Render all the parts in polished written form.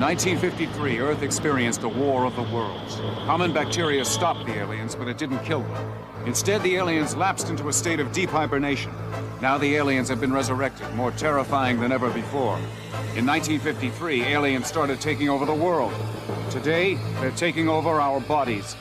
1953, Earth experienced a war of the worlds. Common bacteria stopped the aliens, but it didn't kill them. Instead, the aliens lapsed into a state of deep hibernation. Now the aliens have been resurrected, more terrifying than ever before. In 1953, aliens started taking over the world. Today, they're taking over our bodies.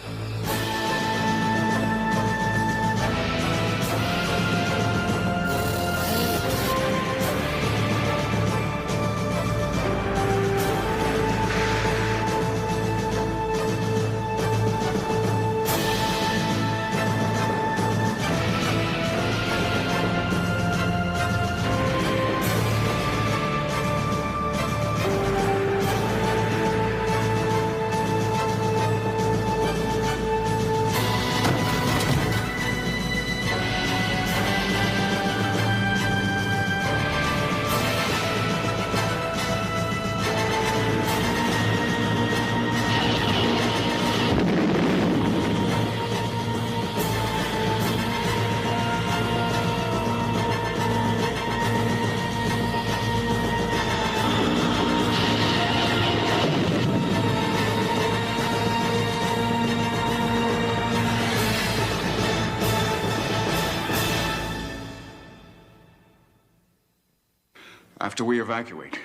After we evacuate,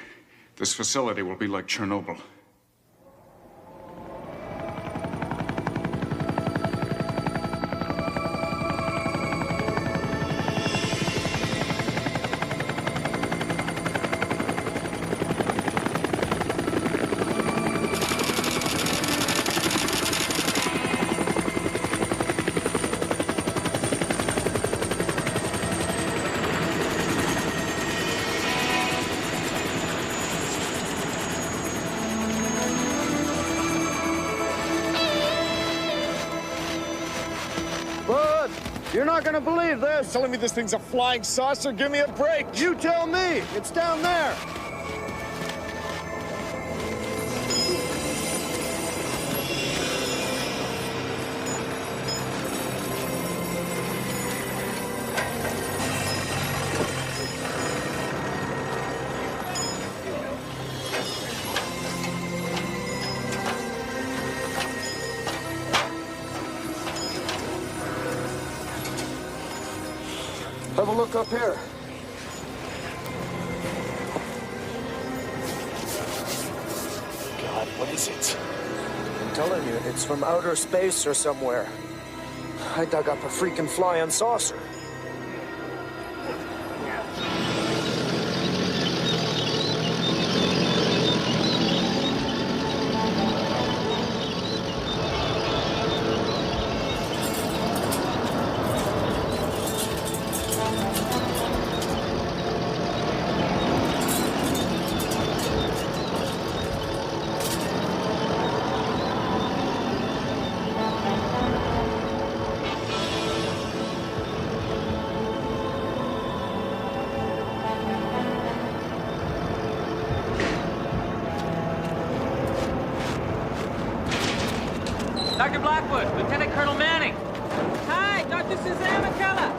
this facility will be like Chernobyl. You're not gonna believe this. Telling me this thing's a flying saucer? Give me a break. You tell me. It's down there. Have a look up here. God, what is it? I'm telling you, it's from outer space or somewhere. I dug up a freaking flying saucer. Dr. Blackwood, Lieutenant Colonel Manning. Hi, Dr. Suzanne McCullough.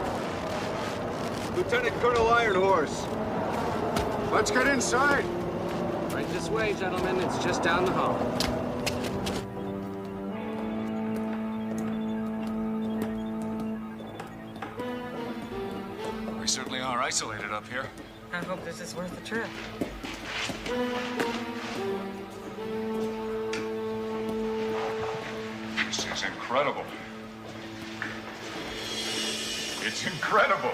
Lieutenant Colonel Ironhorse. Let's get inside. Right this way, gentlemen. It's just down the hall. We certainly are isolated up here. I hope this is worth the trip. This is incredible. It's incredible.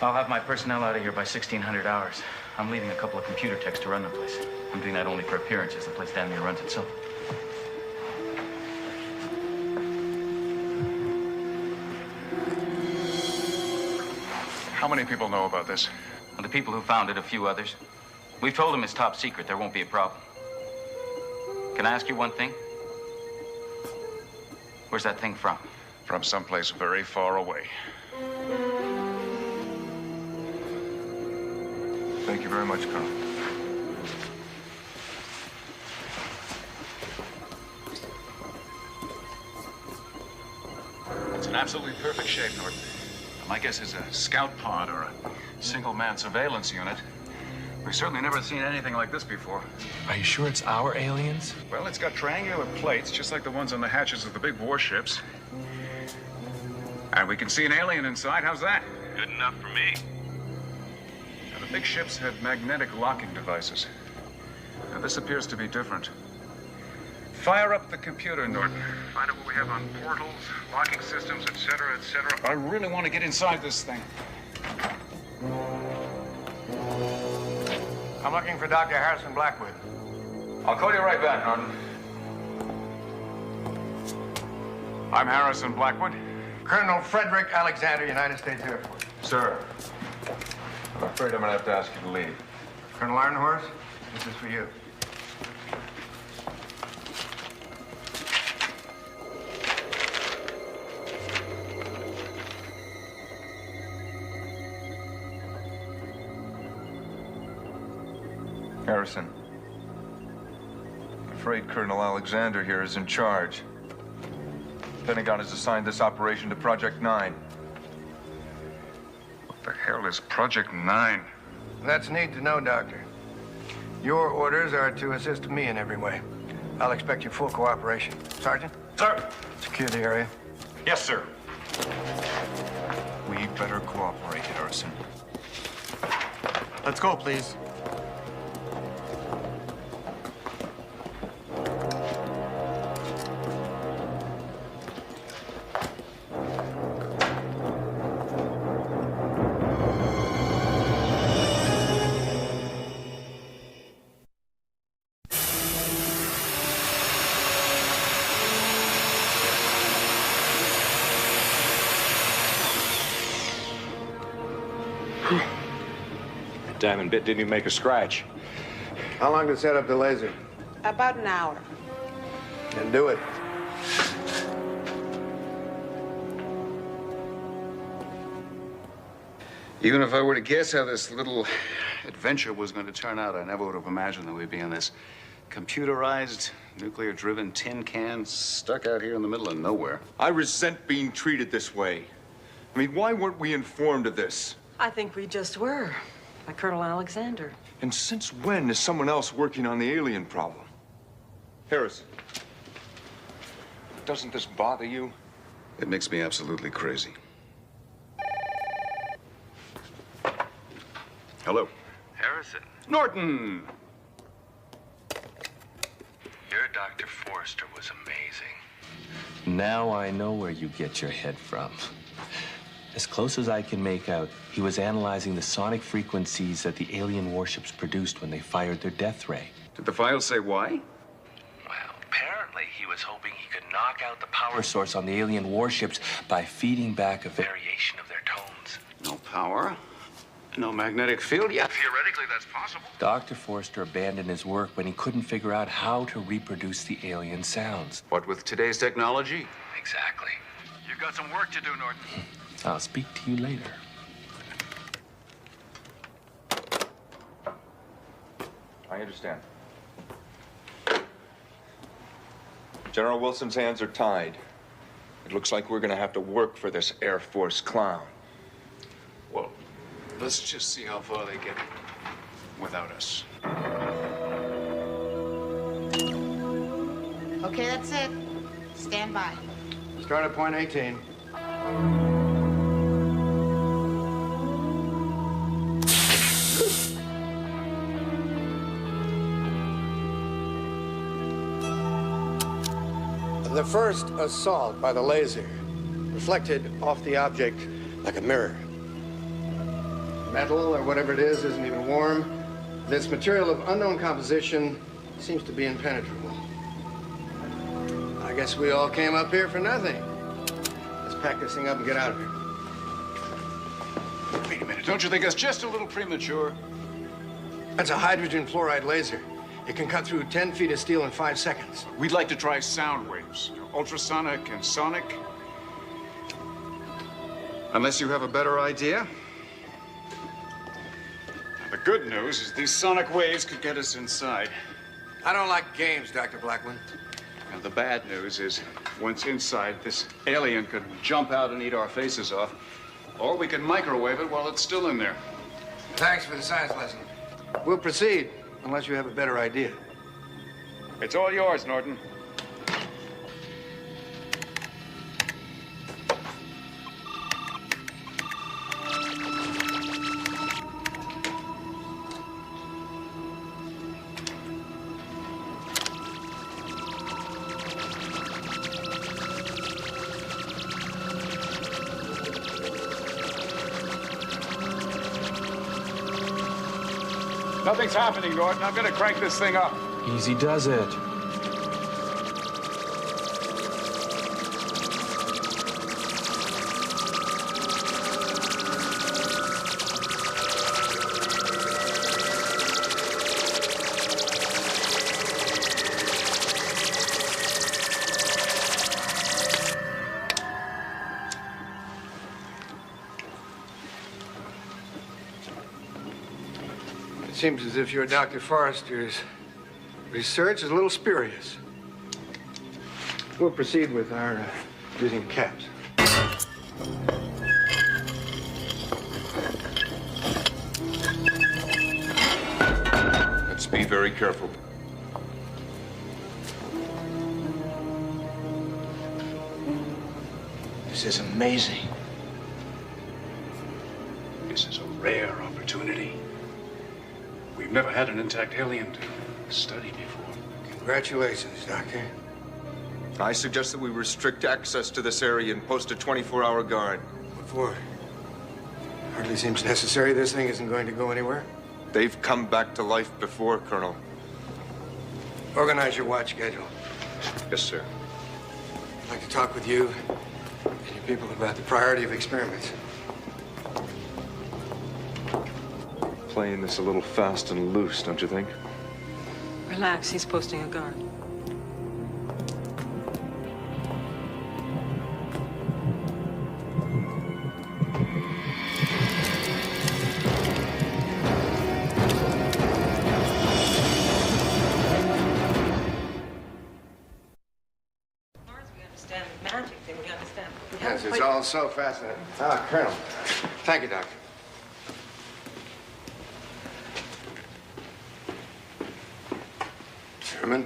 I'll have my personnel out of here by 1600 hours. I'm leaving a couple of computer techs to run the place. I'm doing that only for appearances. The place damn near runs itself. How many people know about this? Well, the people who found it, a few others. We've told them it's top secret. There won't be a problem. Can I ask you one thing? Where's that thing from? From someplace very far away. Thank you very much, Colonel. It's in absolutely perfect shape, Norton. My guess is a scout pod or a single-man surveillance unit. We've certainly never seen anything like this before. Are you sure it's our aliens? Well, it's got triangular plates, just like the ones on the hatches of the big warships. And we can see an alien inside. How's that? Good enough for me. Now, the big ships had magnetic locking devices. Now, this appears to be different. Fire up the computer, Norton. Find out what we have on portals, locking systems, etc., etc. I really want to get inside this thing. I'm looking for Dr. Harrison Blackwood. I'll call you right back, Norton. I'm Harrison Blackwood. Colonel Frederick Alexander, United States Air Force. Sir, I'm afraid I'm gonna have to ask you to leave. Colonel Ironhorse, this is for you. Harrison, I'm afraid Colonel Alexander here is in charge. The Pentagon has assigned this operation to Project 9. What the hell is Project 9? That's neat to know, Doctor. Your orders are to assist me in every way. I'll expect your full cooperation. Sergeant? Sir. Secure the area. Yes, sir. We better cooperate, Harrison. Let's go, please. Diamond bit didn't even make a scratch. How long to set up the laser? About an hour. Then do it. Even if I were to guess how this little adventure was going to turn out, I never would have imagined that we'd be in this computerized, nuclear-driven tin can stuck out here in the middle of nowhere. I resent being treated this way. I mean, why weren't we informed of this? I think we just were. By Colonel Alexander. And since when is someone else working on the alien problem? Harrison, doesn't this bother you? It makes me absolutely crazy. Hello. Harrison, Norton! your Dr. Forrester was amazing. Now I know where you get your head from. As close as I can make out, he was analyzing the sonic frequencies that the alien warships produced when they fired their death ray. Did the file say why? Well, apparently he was hoping he could knock out the power source on the alien warships by feeding back a variation of their tones. No power, no magnetic field. Yeah, theoretically that's possible. Dr. Forrester abandoned his work when he couldn't figure out how to reproduce the alien sounds. What with today's technology? Exactly. You've got some work to do, Norton. I'll speak to you later. I understand. General Wilson's hands are tied. It looks like we're gonna have to work for this Air Force clown. Well, let's just see how far they get without us. Okay, that's it. Stand by. Start at point 18. The first assault by the laser reflected off the object like a mirror. Metal or whatever it is isn't even warm. This material of unknown composition seems to be impenetrable. I guess we all came up here for nothing. Let's pack this thing up and get out of here. Wait a minute, don't you think that's just a little premature? That's a hydrogen fluoride laser. It can cut through 10 feet of steel in 5 seconds. We'd like to try sound waves, ultrasonic and sonic. Unless you have a better idea. Now, the good news is these sonic waves could get us inside. I don't like games, Dr. Blackwood. And the bad news is, once inside, this alien could jump out and eat our faces off. Or we could microwave it while it's still in there. Thanks for the science lesson. We'll proceed, unless you have a better idea. It's all yours, Norton. Nothing's happening, Norton. I'm gonna crank this thing up. Easy does it. It seems as if your Dr. Forrester's research is a little spurious. We'll proceed with our using caps. Let's be very careful. This is amazing. This is a rare opportunity. We've never had an intact alien to study before. Congratulations, Doctor. I suggest that we restrict access to this area and post a 24-hour guard. What for? Hardly seems necessary. This thing isn't going to go anywhere. They've come back to life before, Colonel. Organize your watch schedule. Yes, sir. I'd like to talk with you and your people about the priority of experiments. Playing this a little fast and loose, don't you think? Relax, he's posting a guard. We understand the magic thing, we understand. Yes, it's all so fascinating. Ah, Colonel. Thank you, Doctor. Chairman.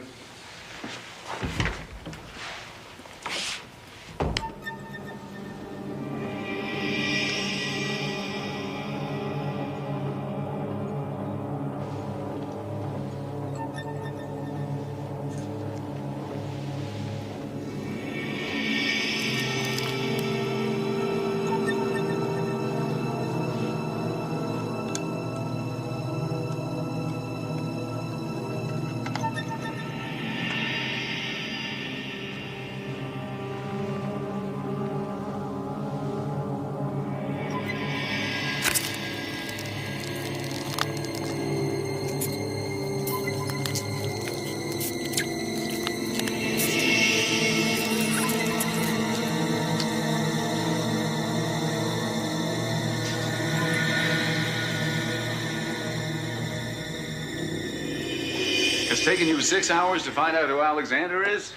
It's taken you 6 hours to find out who Alexander is?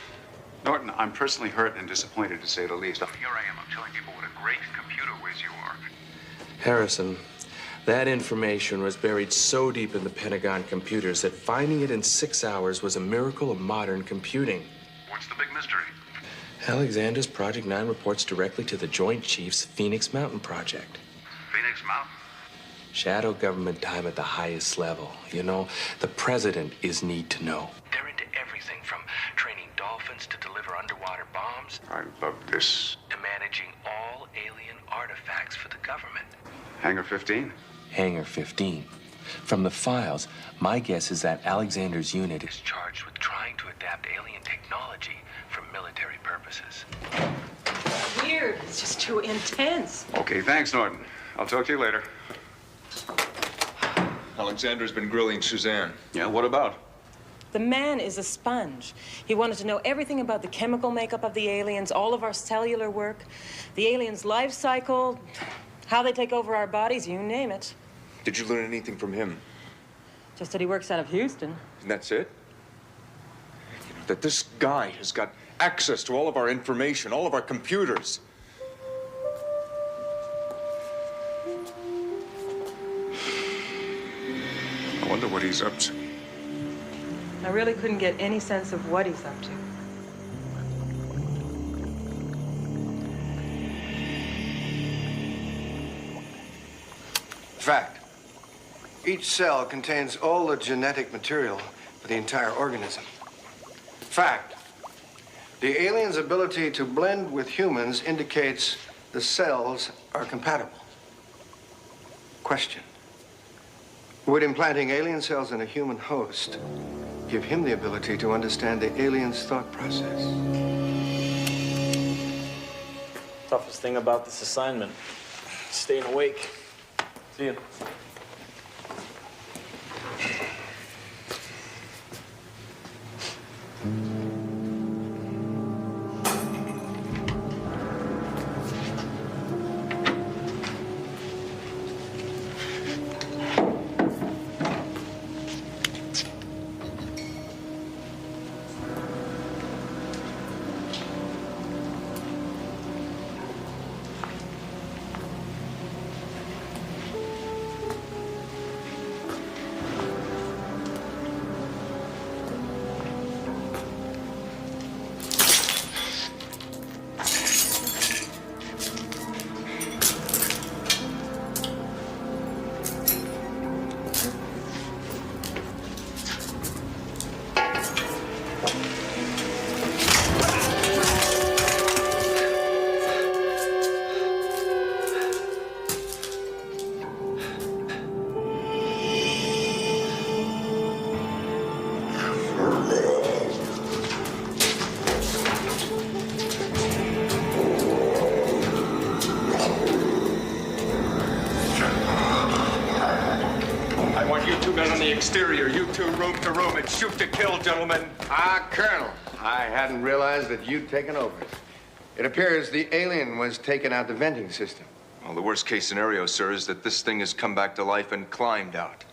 Norton, I'm personally hurt and disappointed, to say the least. Here I am. I'm telling people what a great computer whiz you are. Harrison, that information was buried so deep in the Pentagon computers that finding it in 6 hours was a miracle of modern computing. What's the big mystery? Alexander's Project 9 reports directly to the Joint Chiefs Phoenix Mountain Project. Phoenix Mountain? Shadow government time at the highest level. You know, the president is need to know. They're into everything from training dolphins to deliver underwater bombs. I love this. To managing all alien artifacts for the government. Hangar 15? Hangar 15. From the files, my guess is that Alexander's unit is charged with trying to adapt alien technology for military purposes. Weird. It's just too intense. Okay, thanks, Norton. I'll talk to you later. Alexander's been grilling Suzanne. Yeah, what about? The man is a sponge. He wanted to know everything about the chemical makeup of the aliens, all of our cellular work, the aliens' life cycle, how they take over our bodies, you name it. Did you learn anything from him? Just that he works out of Houston. And that's it? You know, that this guy has got access to all of our information, all of our computers. I wonder what he's up to. I really couldn't get any sense of what he's up to. Fact. Each cell contains all the genetic material for the entire organism. Fact. The aliens' ability to blend with humans indicates the cells are compatible. Question. Would implanting alien cells in a human host give him the ability to understand the alien's thought process? Toughest thing about this assignment, staying awake. See you. Exterior, you two room to room and shoot to kill, gentlemen. Ah, Colonel, I hadn't realized that you'd taken over. It appears the alien was taking out the venting system. Well, the worst case scenario, sir, is that this thing has come back to life and climbed out.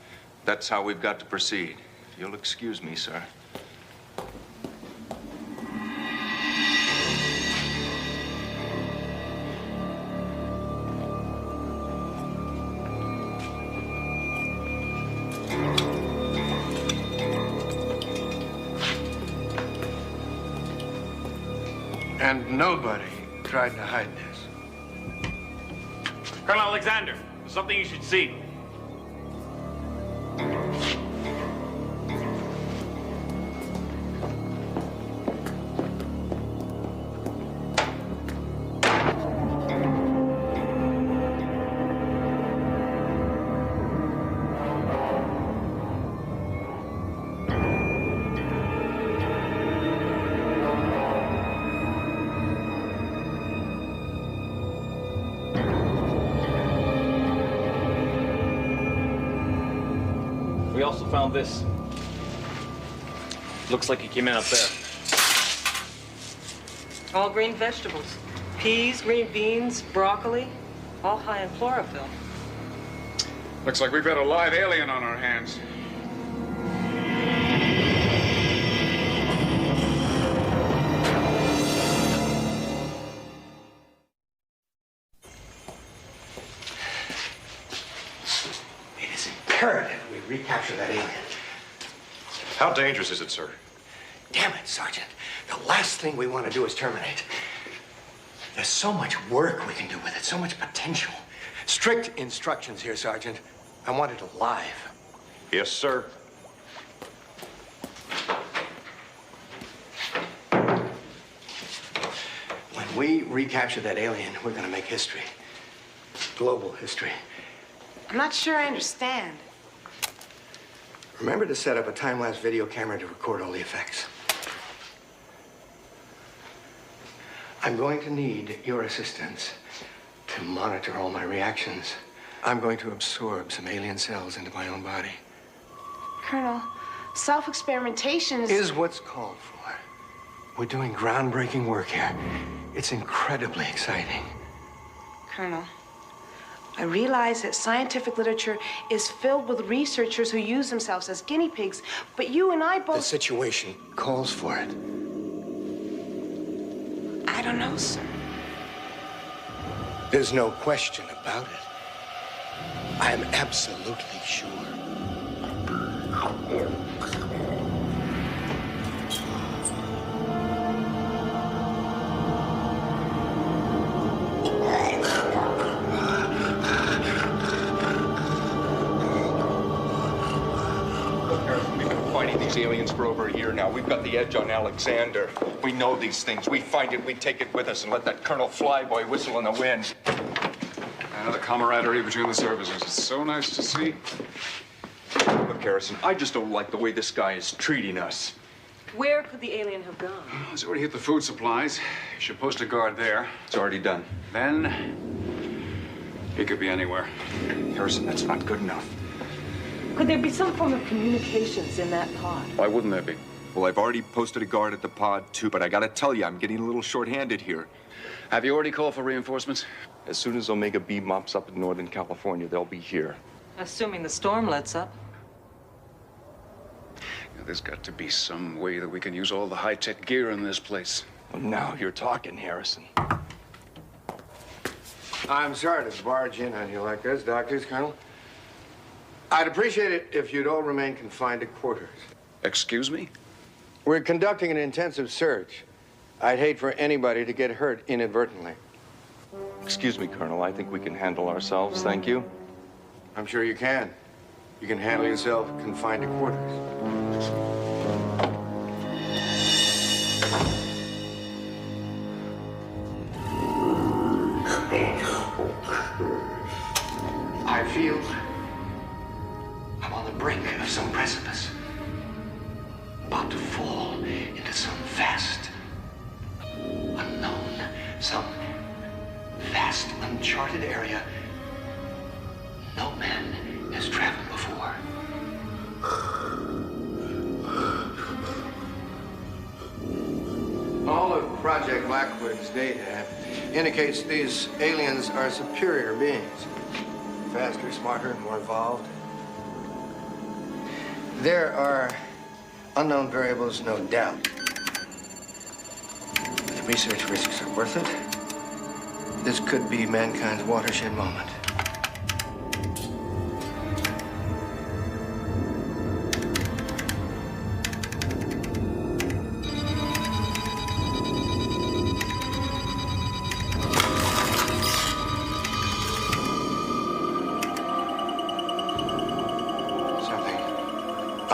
That's how we've got to proceed. If you'll excuse me, sir. And nobody tried to hide this. Colonel Alexander, there's something you should see. We also found this. Looks like he came in up there. All green vegetables. Peas, green beans, broccoli, all high in chlorophyll. Looks like we've got a live alien on our hands. It is imperative we recapture that alien. How dangerous is it, sir? Damn it, Sergeant. The last thing we want to do is terminate. There's so much work we can do with it, so much potential. Strict instructions here, Sergeant. I want it alive. Yes, sir. When we recapture that alien, we're going to make history. Global history. I'm not sure I understand. Remember to set up a time-lapse video camera to record all the effects. I'm going to need your assistance to monitor all my reactions. I'm going to absorb some alien cells into my own body. Colonel, self-experimentation is what's called for. We're doing groundbreaking work here. It's incredibly exciting. Colonel, I realize that scientific literature is filled with researchers who use themselves as guinea pigs, but you and I both... The situation calls for it. I don't know, sir. There's no question about it. I'm absolutely sure. We've been fighting these aliens for over a year now. We've got the edge on Alexander. We know these things. We find it, we take it with us and let that Colonel Flyboy whistle in the wind. The camaraderie between the services. It's so nice to see. Look, Harrison, I just don't like the way this guy is treating us. Where could the alien have gone? He's already hit the food supplies. You should post a guard there. It's already done. Then he could be anywhere. Harrison, that's not good enough. Could there be some form of communications in that pod? Why wouldn't there be? Well, I've already posted a guard at the pod, too, but I gotta tell you, I'm getting a little short-handed here. Have you already called for reinforcements? As soon as Omega B mops up in Northern California, they'll be here. Assuming the storm lets up. There's got to be some way that we can use all the high-tech gear in this place. Well, now you're talking, Harrison. I'm sorry to barge in on you like this, Doctors, Colonel. I'd appreciate it if you'd all remain confined to quarters. Excuse me? We're conducting an intensive search. I'd hate for anybody to get hurt inadvertently. Excuse me, Colonel. I think we can handle ourselves, thank you. I'm sure you can. You can handle yourself confined to quarters. I feel I'm on the brink of some precipice, about to fall into some vast, unknown, some vast, uncharted area no man has traveled before. All of Project Blackwood's data indicates these aliens are superior beings. Faster, smarter, more evolved. There are unknown variables, no doubt. But the research risks are worth it. This could be mankind's watershed moment.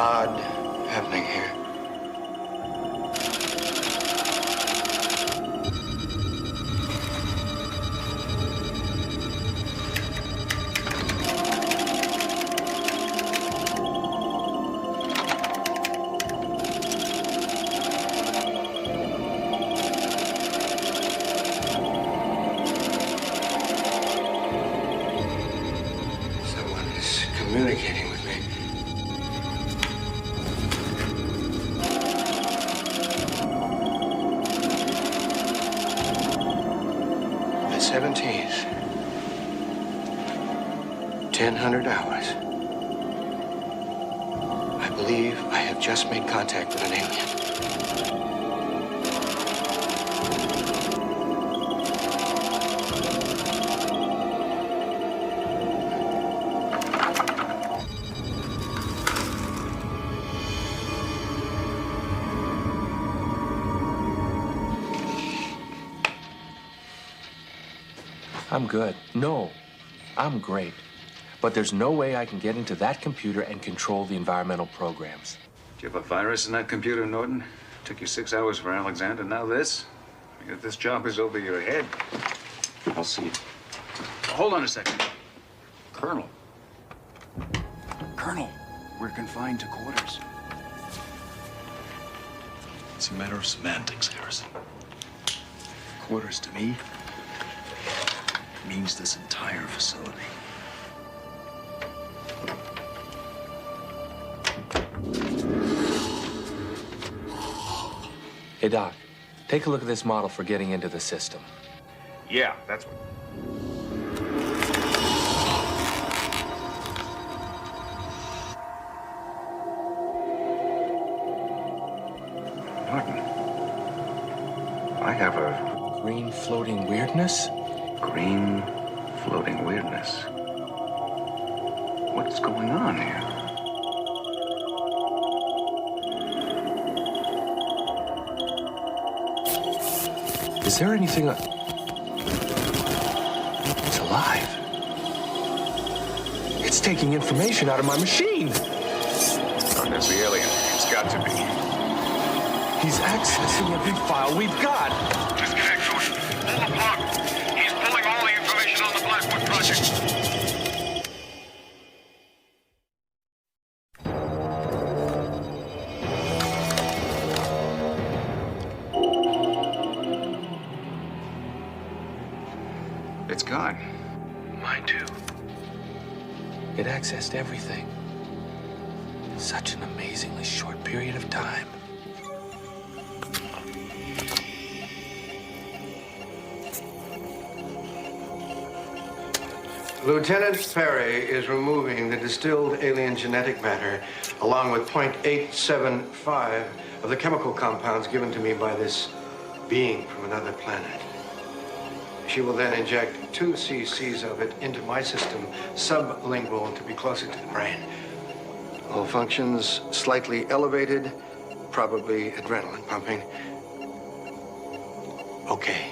Odd happening here. Someone is communicating with me. The 17th. 1000 hours. I believe I have just made contact with an alien. I'm good. No, I'm great. But there's no way I can get into that computer and control the environmental programs. Do you have a virus in that computer, Norton? Took you 6 hours for Alexander, now this? If this job is over your head, I'll see. Hold on a second. Colonel. Colonel, we're confined to quarters. It's a matter of semantics, Harrison. Quarters to me means this entire facility. Hey, Doc, take a look at this model for getting into the system. Yeah, that's what... Norton, I have a... Green floating weirdness? Green floating weirdness. What's going on here? Is there anything... It's alive. It's taking information out of my machine. Oh, there's the alien. It's got to be. He's accessing every file we've got. Disconnect, Jordan. Pull the plug. He's pulling all the information on the Blackwood project. It's gone. Mine too. It accessed everything. In such an amazingly short period of time. Lieutenant Perry is removing the distilled alien genetic matter along with 0.875 of the chemical compounds given to me by this being from another planet. She will then inject 2 cc's of it into my system, sublingual, to be closer to the brain. All functions slightly elevated, probably adrenaline pumping. Okay.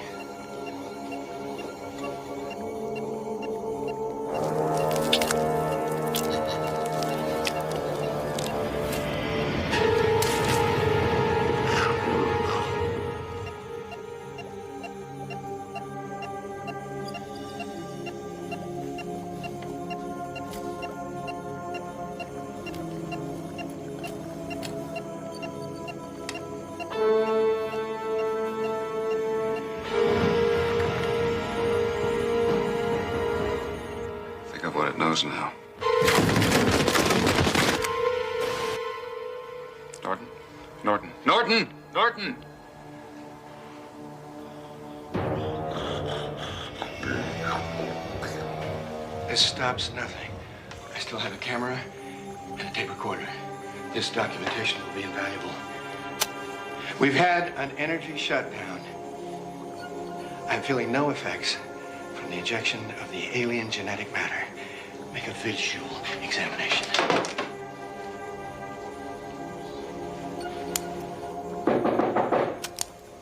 Think of what it knows now. Norton? Norton? Norton! Norton! This stops nothing. I still have a camera and a tape recorder. This documentation will be invaluable. We've had an energy shutdown. I'm feeling no effects from the injection of the alien genetic matter. Make a visual examination.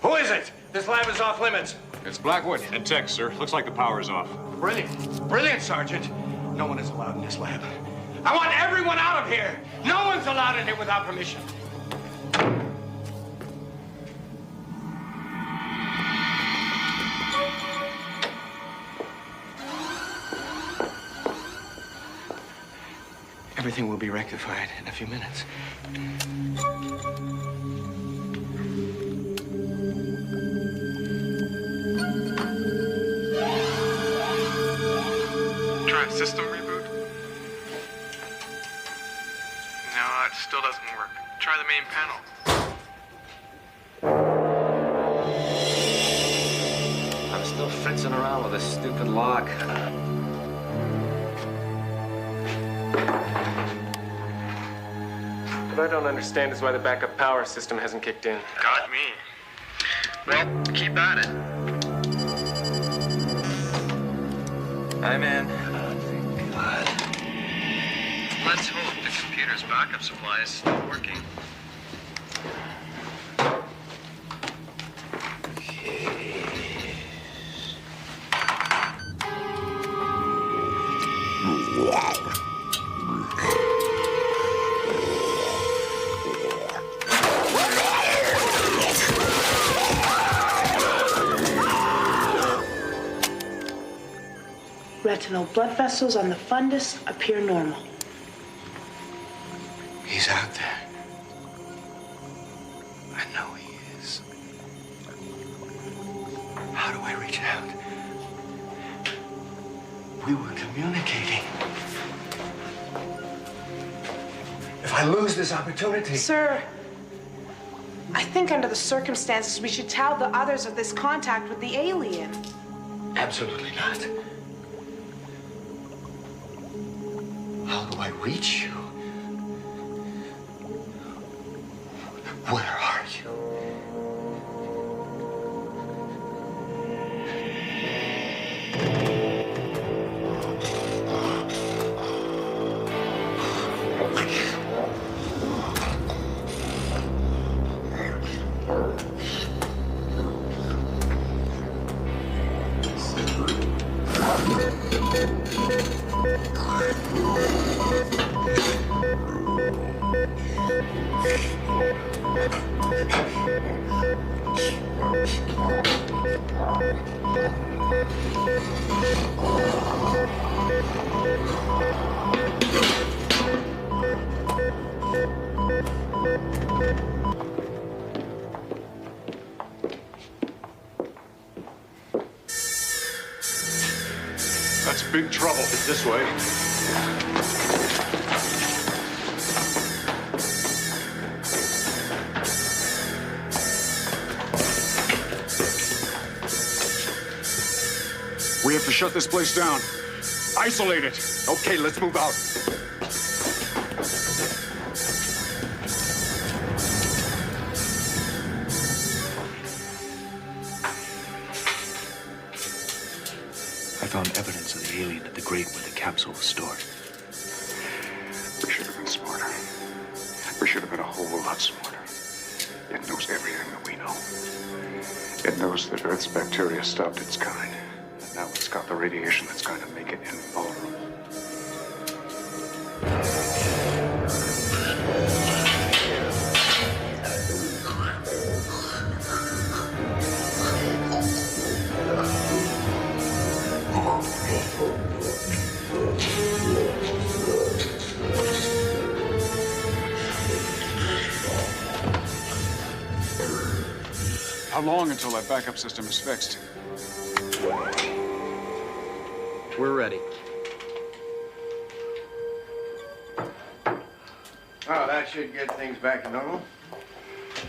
Who is it? This lab is off limits. It's Blackwood. And tech, sir. Looks like the power's off. Brilliant. Brilliant, Sergeant. No one is allowed in this lab. I want everyone out of here. No one's allowed in here without permission. Everything will be rectified in a few minutes. Try system reboot. No, it still doesn't work. Try the main panel. I'm still fritzing around with this stupid lock. What I don't understand is why the backup power system hasn't kicked in. Got me. Well, keep at it. I'm in. Thank God. Let's hope the computer's backup supply is still working. Retinal blood vessels on the fundus appear normal. He's out there. I know he is. How do I reach out? We were communicating. If I lose this opportunity... Sir, I think under the circumstances, we should tell the others of this contact with the alien. Absolutely not. How do I reach you? Where are you? big trouble. It's this way. We have to shut this place down. Isolate it. Okay, let's move out. I found evidence of the alien at the grate where the capsule was stored. We should have been smarter. We should have been a whole lot smarter. It knows everything that we know. It knows that Earth's bacteria stopped its kind. And now it's got the radiation that's going to make it invulnerable. How long until that backup system is fixed? We're ready. Oh, that should get things back to normal.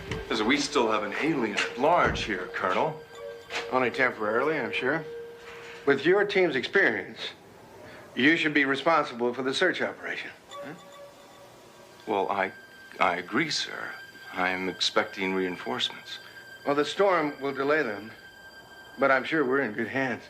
Because we still have an alien at large here, Colonel. Only temporarily, I'm sure. With your team's experience, you should be responsible for the search operation. Huh? Well, I agree, sir. I'm expecting reinforcements. Well, the storm will delay them, but I'm sure we're in good hands.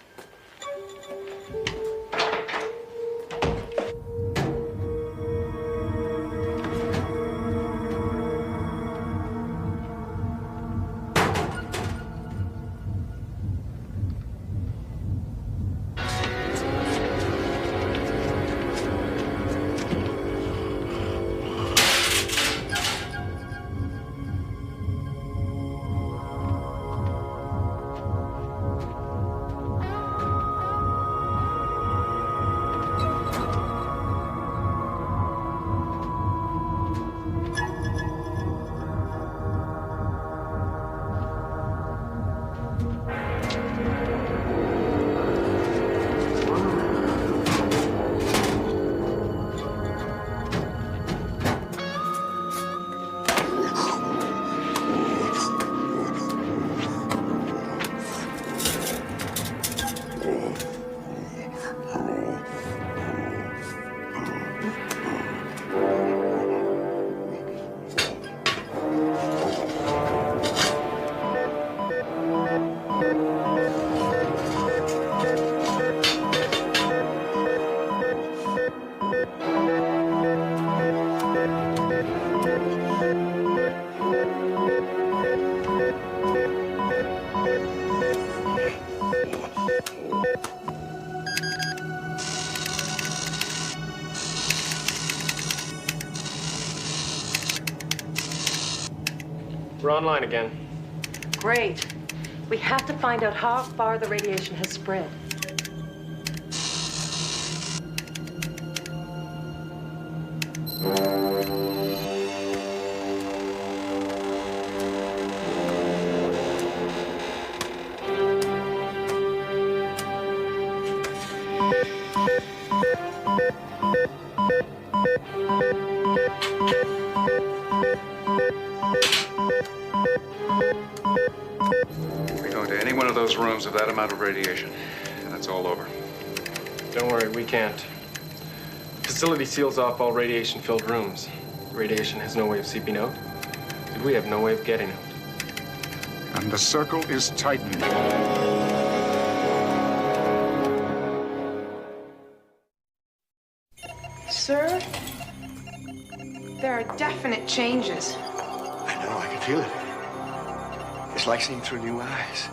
We're online again. Great. We have to find out how far the radiation has spread. We go into any one of those rooms with that amount of radiation, and it's all over. Don't worry, we can't. The facility seals off all radiation-filled rooms. Radiation has no way of seeping out, and we have no way of getting out. And the circle is tightened. Sir, there are definite changes. I know, I can feel it. It's like seeing through new eyes.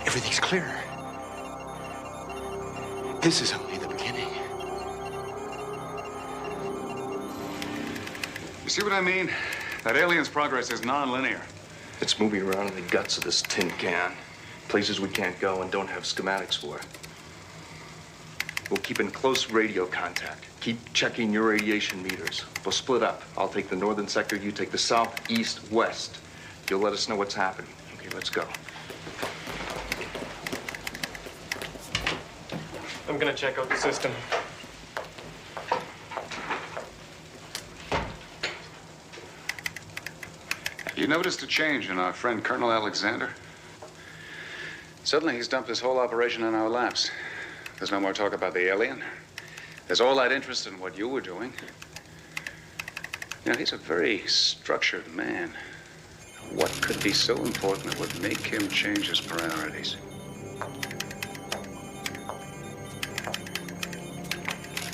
Everything's clearer. This is only the beginning. You see what I mean? That alien's progress is non-linear. It's moving around in the guts of this tin can. Places we can't go and don't have schematics for. We'll keep in close radio contact. Keep checking your radiation meters. We'll split up. I'll take the northern sector, you take the south, east, west. You'll let us know what's happening. Okay, let's go. I'm gonna check out the system. You noticed a change in our friend Colonel Alexander? Suddenly he's dumped this whole operation on our laps. There's no more talk about the alien. There's all that interest in what you were doing. You know, he's a very structured man. What could be so important that would make him change his priorities?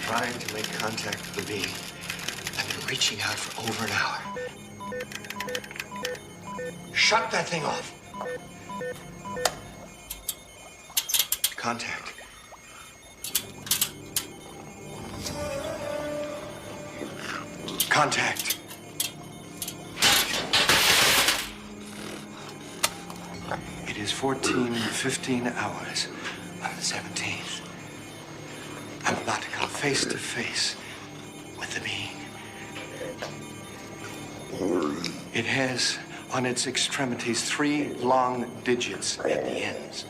Trying to make contact with the being. I've been reaching out for over an hour. Shut that thing off. Contact. Contact. It is 15 hours on the 17th. I'm about to come face to face with the being. It has on its extremities 3 long digits at the ends.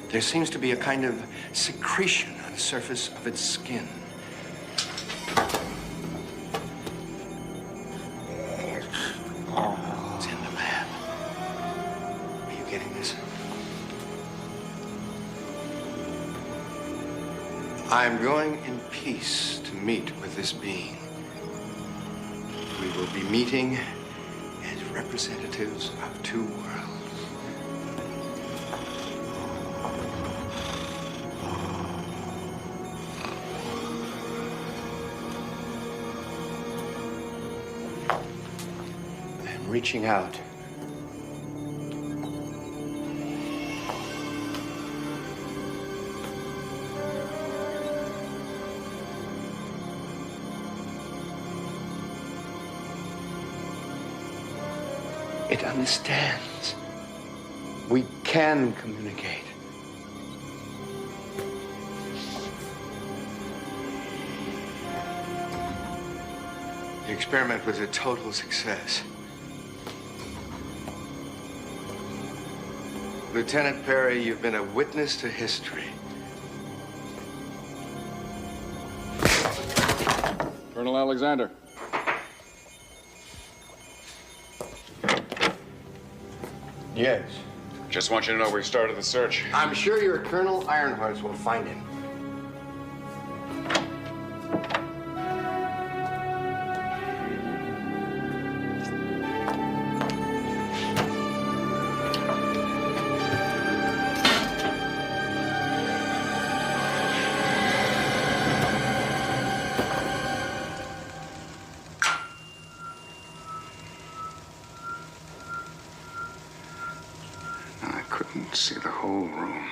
There seems to be a kind of secretion on the surface of its skin. It's in the lab. Are you getting this? I'm going in peace to meet with this being. We will be meeting as representatives of 2 worlds. I'm reaching out. It understands. We can communicate. The experiment was a total success. Lieutenant Perry, you've been a witness to history. Colonel Alexander. Yes. Just want you to know we've started the search. I'm sure your Colonel Ironhearts will find him. I couldn't see the whole room.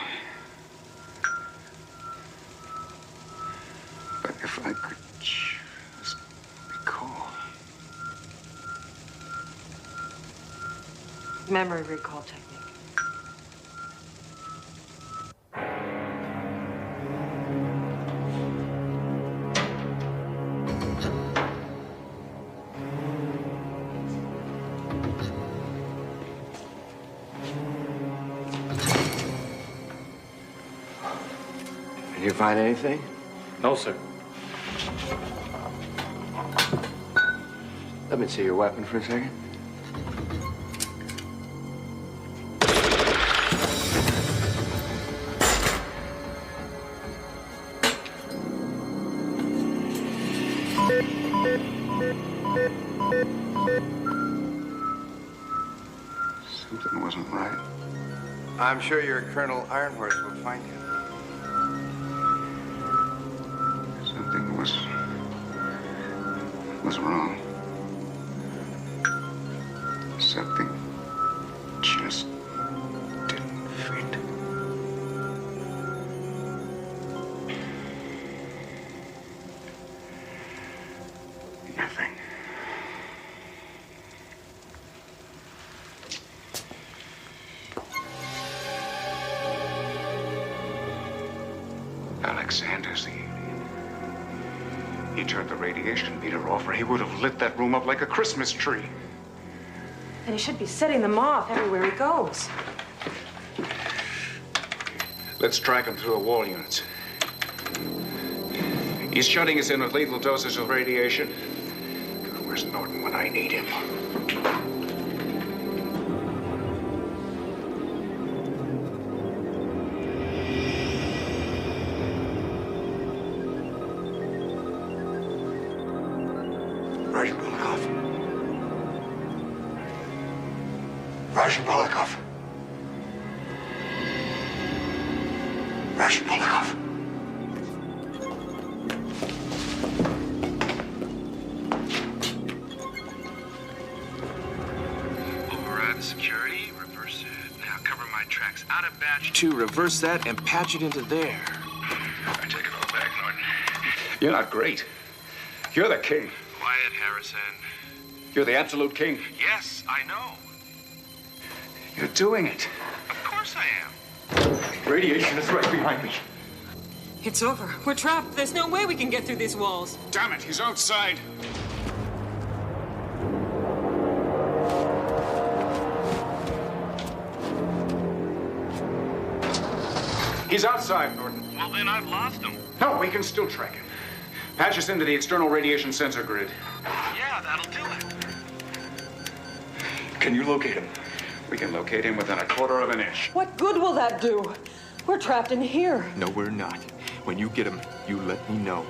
But if I could just recall. Memory recall technique. Did you find anything? No, sir. Let me see your weapon for a second. Something wasn't right. I'm sure your Colonel Ironhorse will find him. Something was wrong. Something just didn't fit. Nothing. Alexander's the alien. He turned the radiation meter off, or he would have lit that room up like a Christmas tree. And he should be setting them off everywhere he goes. Let's track him through the wall units. He's shutting us in with lethal doses of radiation. Where's Norton when I need him? To reverse that and patch it into there. I take it all back, Norton. You're not great. You're the king. Quiet, Harrison. You're the absolute king. Yes, I know. You're doing it. Of course I am. Radiation is right behind me. It's over. We're trapped. There's no way we can get through these walls. Damn it, he's outside. He's outside, Norton. Well, then I've lost him. No, we can still track him. Patch us into the external radiation sensor grid. Yeah, that'll do it. Can you locate him? We can locate him within a quarter of an inch. What good will that do? We're trapped in here. No, we're not. When you get him, you let me know.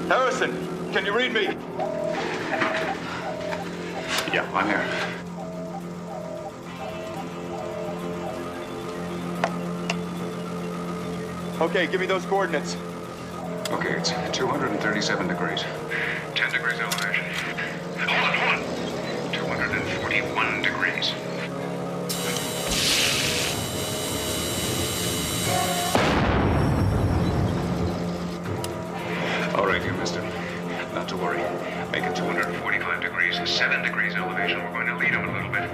Harrison, can you read me? Yeah, I'm here. Okay, give me those coordinates. Okay, it's 237 degrees. 10 degrees elevation. Hold on. 241 degrees. All right, you missed him. Not to worry. Make it 245 degrees, 7 degrees elevation. We're going to lead him a little bit.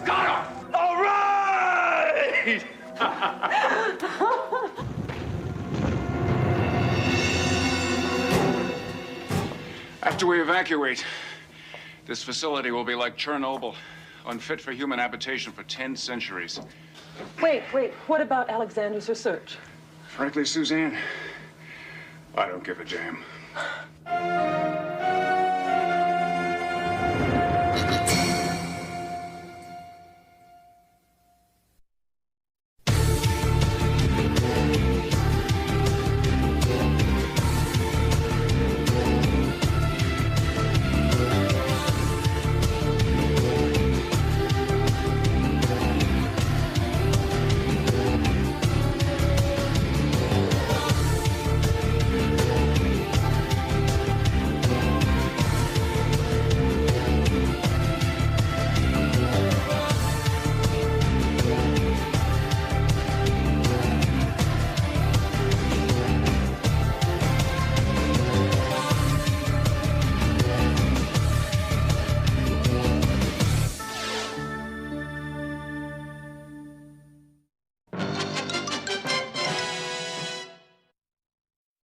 Got him! All right! After we evacuate, this facility will be like Chernobyl, unfit for human habitation for 10 centuries. Wait. What about Alexander's research? Frankly, Suzanne, I don't give a damn.